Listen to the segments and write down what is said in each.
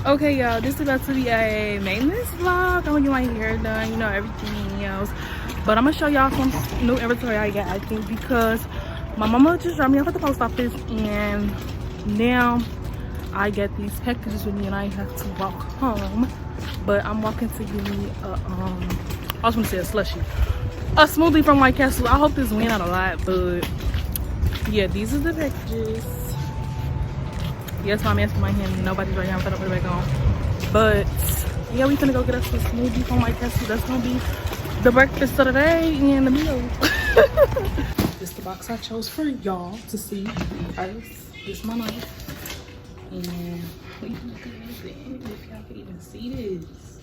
Okay, y'all, this is about to be a maintenance vlog. I'm gonna get my hair done, you know, everything else. But I'm gonna show y'all some new inventory I got, I think, because my mama just dropped me off at the post office, and now I get these packages with me, and I have to walk home. But I'm walking to get me a I was gonna say a slushie, a smoothie from White Castle. I hope this went out a lot, but yeah, these are the packages. Yes, my mask in my hand. Nobody's right now. I'm gonna put it back on. But yeah, we finna go get us a smoothie from White Castle. That's gonna be the breakfast of the day and the meal. This is the box I chose for y'all to see first. This is my knife. And we look at it if y'all can even see this.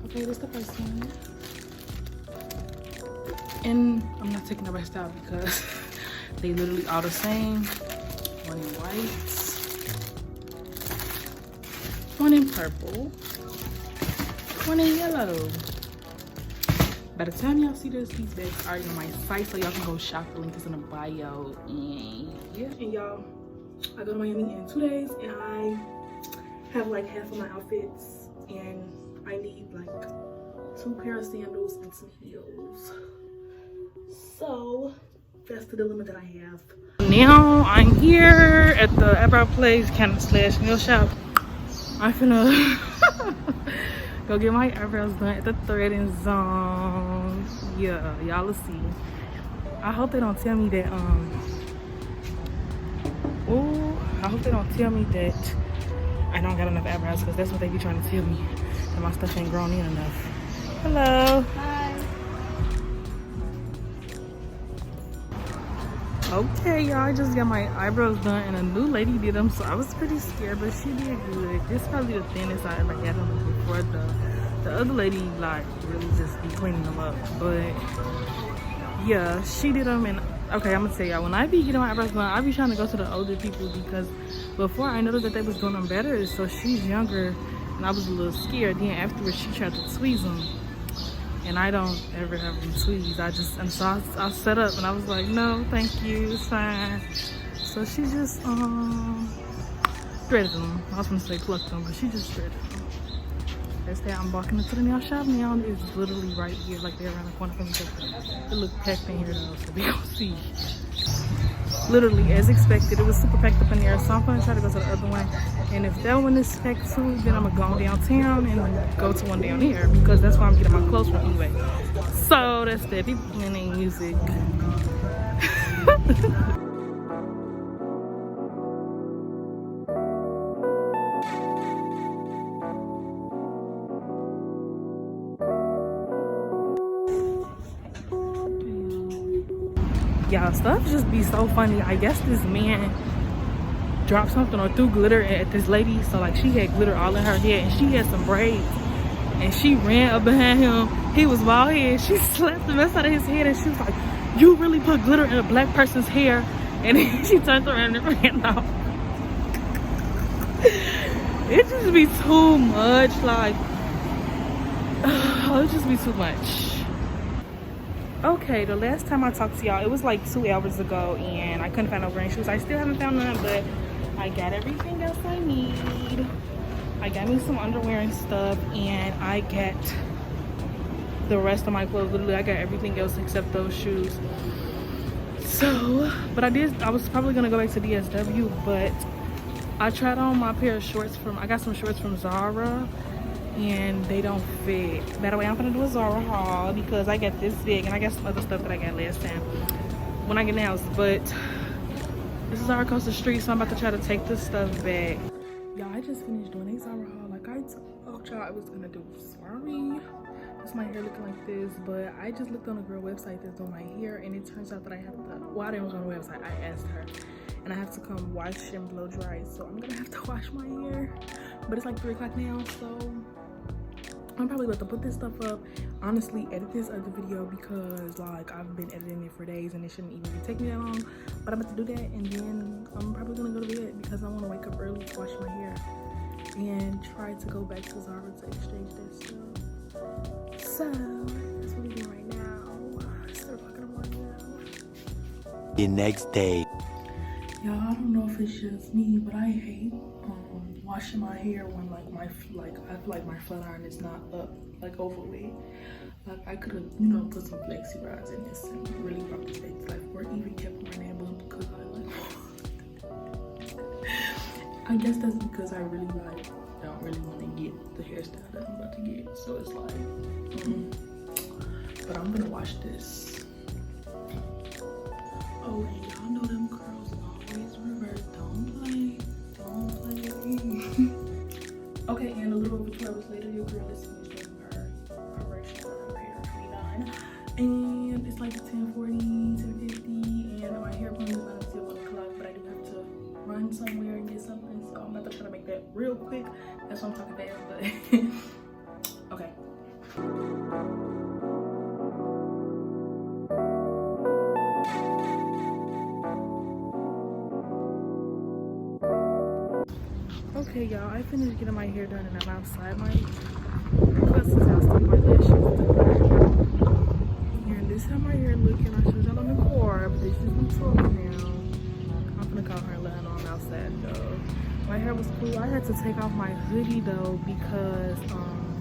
Okay, this is the first one. And I'm not taking the rest out because they literally all the same. One in white, one in purple, one in yellow. By the time y'all see this, these bags are in my site, so y'all can go shop. The link is in the bio. And yeah, and y'all, I go to Miami in 2 days, and I have like half of my outfits, and I need like 2 pair of sandals and some heels. So that's the dilemma that I have. Now I'm here at the eyebrow place, kind of slash nail shop. I'm finna go get my eyebrows done at the threading zone. Yeah, y'all will see. I hope they don't tell me that I hope they don't tell me that I don't got enough eyebrows, because that's what they be trying to tell me, that my stuff ain't grown in enough. Hello. Hi. Okay, y'all, I just got my eyebrows done, and a new lady did them, so I was pretty scared, but she did good. This is probably the thinnest I ever had them before. The other lady like really just be cleaning them up, but yeah, she did them. And okay, I'm gonna tell y'all, when I be getting my eyebrows done, I be trying to go to the older people, because before I noticed that they was doing them better. So she's younger, and I was a little scared. Then afterwards, she tried to tweeze them, and I don't ever have them tweezed. So I set up, and I was like, no, thank you, it's fine. So she just threaded them. I was gonna say plucked them, but she just threaded them. That's that. I'm walking into the nail shop now. It's literally right here, like they're around the corner from each other. It looked packed in here though, so we gonna see. Literally, as expected, it was super packed up in there. So I'm gonna try to go to the other one. And if that one is packed too, then I'm gonna go downtown and go to one down here, because that's where I'm getting my clothes from anyway. So that's that. People playing music. Y'all, stuff just be so funny. I guess this man dropped something or threw glitter at this lady. So like, she had glitter all in her head, and she had some braids, and she ran up behind him. He was bald head. She slapped the mess out of his head, and she was like, you really put glitter in a black person's hair? And then she turned around and ran off. It just be too much. Like, it just be too much. Okay, the last time I talked to y'all, it was like 2 hours ago, and I couldn't find no green shoes. I still haven't found none, but I got everything else I need. I got me some underwear and stuff, and I got the rest of my clothes. Literally, I got everything else except those shoes. So, but I was probably gonna go back to DSW, but I tried on my pair of shorts I got some shorts from Zara, and they don't fit. By the way, I'm gonna do a Zara haul, because I got this big, and I got some other stuff that I got last time when I get in the house. But this is Zara across the street, so I'm about to try to take this stuff back. Y'all, I just finished doing a Zara haul. Like I told y'all I was gonna do. Sorry, What's my hair looking like this? But I just looked on a girl website that's on my hair, and it turns out that I have to, well, I didn't look on the website, I asked her, and I have to come wash and blow dry, so I'm gonna have to wash my hair. But it's like 3 o'clock now, so I'm probably about to put this stuff up, honestly edit this other video, because like I've been editing it for days and it shouldn't even be taking me that long. But I'm about to do that, and then I'm probably gonna go to bed because I want to wake up early to wash my hair and try to go back to Zara to exchange that stuff. So that's what we're doing right now. It's 3 o'clock in the morning now. The next day. Y'all, I don't know if it's just me, but I hate washing my hair when I feel like my flat iron is not up, like overweight. Like I could have, you know, put some flexi rods in this and really brought this back to life, or even kept my nail up because I like. I guess that's because I really don't really want to get the hairstyle that I'm about to get. So it's like, but I'm gonna wash this. Oh, and y'all know them curls always reverse. Don't play. Okay, and a little over 2 hours later, your girl is finished doing her correction on her hair to be done. And it's like 10:40, 10:50, and my hair appointment is not until 1 o'clock, but I do have to run somewhere and get something, so I'm about to try to make that real quick. That's why I'm talking fast, but okay. Okay, y'all, I finished getting my hair done and I'm outside. My cousin's house took my lashes. And this is how my hair looking. I showed y'all on the car, but this is the top now. I'm gonna call her and let her know I'm outside though. My hair was cool. I had to take off my hoodie though because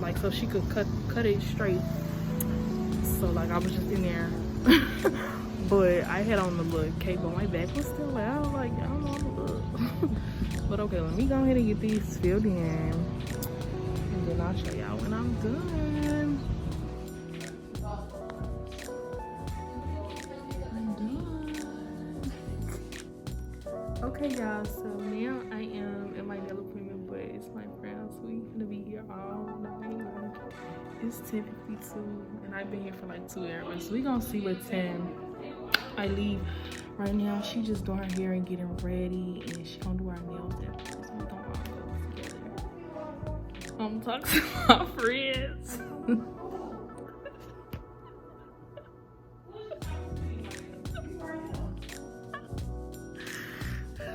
like so she could cut it straight. So like I was just in there. But I had on the little cape, but my back was still out. I was like, I don't know how to look. But okay, let me go ahead and get these filled in, and then I'll show y'all when I'm done. I'm done. Okay, y'all, so now I am at my nail appointment, but it's my friend, so we're gonna be here all night. It's 10:52, and I've been here for like 2 hours. So we're gonna see what time I leave. Right now, she just doing her hair and getting ready, and she gonna do her nails after, so we gonna all go together. I'm talking to my friends.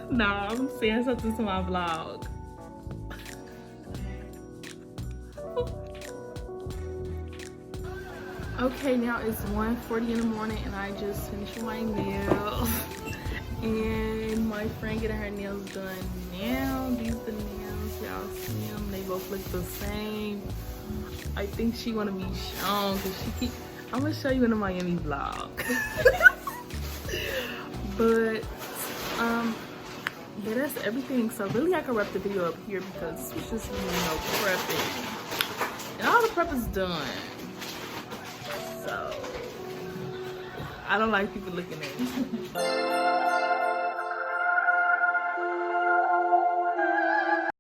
Nah, I'm saying something to my vlog. Okay, now it's 1:40 in the morning and I just finished my nails. And my friend getting her nails done now. These are the nails, y'all see them? They both look the same. I think she wanna be shown because she keep, I'm gonna show you in the Miami vlog. But yeah, that's everything. So really I can wrap the video up here because it's just, you know, prepping. And all the prep is done. So I don't like people looking at me.